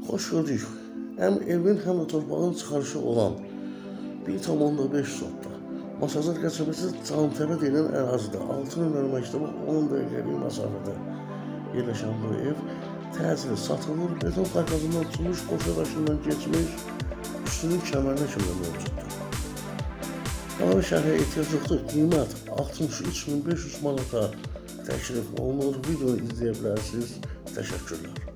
Xoş gördük. Həm evin, həm də torpağın çıxarışı olan 1,5 sotda Masazır qəsəbəsi Cantəpə deyilən ərazidə 6 nömrəli məktəbə 10 dəqiqəlik məsafədə yerləşən bu ev təcili satılır, beton parkasından tutulmuş, qoşa daşından geçmiş, üstünün kəmərinə kimi mövcuddur. Əlavə şərhə ehtiyac yoxdur. Qiymət 63.500 manata təklif olunur. Videonu izləyə bilərsiniz. Təşəkkürlər.